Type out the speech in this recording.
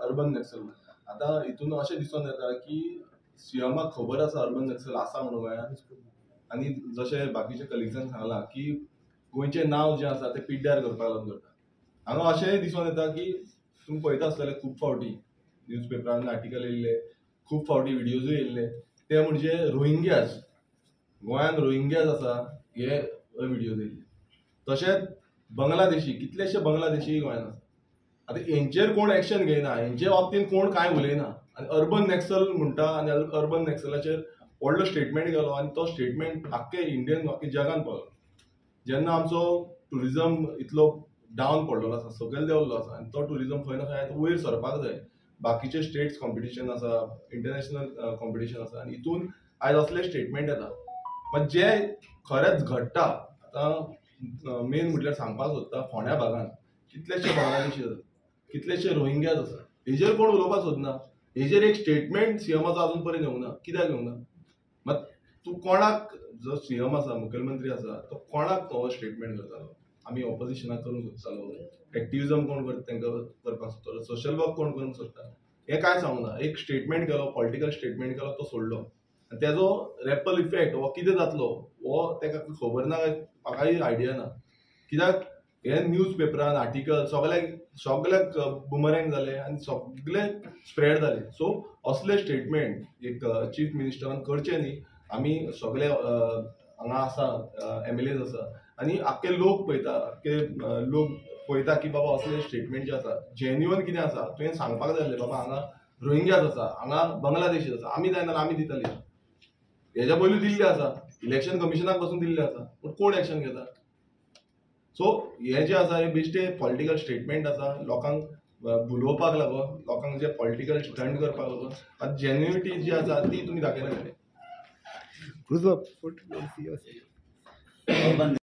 Urban नक्सल आता हितून अशें दिसून येता की सीएमाक खबर आसा अर्बन नक्सल आसा म्हणून गोंयांत आनी जशें बाकीचे कलिग्जान सांगलां की गोंयचें नांव जें आसा तें पिड्ड्यार करपाक लागून करता. हांगा अशेंय दिसून येता की तुम्ही पळयता आसतले खूब फावटी न्यूजपेपरान आर्टिकल येयल्ले, खूब फावटी व्हिडियोजूय येयल्ले, ते म्हणजे रोहिंग्याज गोंयांत रोहिंग्याज आसा हे व्हिडियोज येयल्ले. तशेंच बांगलादेशी कितलेशे बांगलादेशी गोंयांत आसा. आतां हेंचेर कोण एक्शन घेयना, हेंचे बाबतींत कोण कांय उलयना आनी अर्बन नॅक्सल म्हणटा आनी अर्बन नॅक्सलाचेर व्हडलो स्टेटमेंट गेलो आनी तो स्टेटमेंट आख्खे इंडियन आख्खे जगान पावलो. जेन्ना आमचो टुरिजम इतलो डावन पडलेलो आसा, सकयल देंवल्लो आसा आनी तो टुरिजम खंय ना खंय वयर सरपाक जाय. बाकीचे स्टेट्स कॉम्पिटिशन आसा, इंटरनॅशनल कॉम्पिटिशन आसा आनी हितून आयज असले स्टेटमेंट येता. पण जे खरेंच घडटा आतां मेन म्हटल्यार सांगपाक सोदता फोंड्या भागांत कितलेशे बांगलादेशी आसात, कितलेशे रोहिंग्याज आसात. हेजेर कोण उलोवपाक सोदना. हेजेर एक स्टेटमेंट सीएमाचो अजून पर्यंत येवंक ना. कित्याक येवंक ना? मात तूं कोणाक जो सीएम आसा, मुखेलमंत्री आसा, तो कोणाक हो स्टेटमेंट करतालो? आमी ऑपोजिशनाक करूंक सोदतालो, एक्टिविजम कोण करता तांकां करपाक सोदतालो, सोशल वर्क कोण करूंक सोदता, हें कांय सांगूंक ना. एक स्टेटमेंट केलो, पॉलिटिकल स्टेटमेंट केलो, तो सोडलो. आनी तेजो रॅपल इफेक्ट हो कितें जातलो हो ताका खबर ना, म्हाकाय आयडिया ना. कित्याक हे न्यूज पेपरान आर्टिकल सगळ्याक बुमरँग जाले आनी सगळे स्प्रेड जाले. सो असले स्टेटमेंट एक चीफ मिनिस्टरान करचे न्ही. आमी सगळे हांगा आसा एमएलएज आसा आनी आख्खे लोक पळयता, आख्खे लोक पळयता की बाबा असले स्टेटमेंट जे आसा जेन्युअन कितें आसा तुवें सांगपाक जाय आसलें बाबा हांगा रोहिंग्याज आसा, हांगा बांगलादेशी आसा, आमी जायना आमी दिताली. हेज्या पयलीं दिल्ले आसा, इलेक्शन कमिशनाक पासून दिल्ले आसा, पूण कोण एक्शन घेता? सो हे जे आसा हे बेश्टे पॉलिटिकल स्टेटमेंट आसा, लोकांक भुलोवपाक लागून, लोकांक जे पॉलिटिकल स्टंट करपाक लागून. आतां जेन्युनिटी जी आसा ती तुमी दाखयना.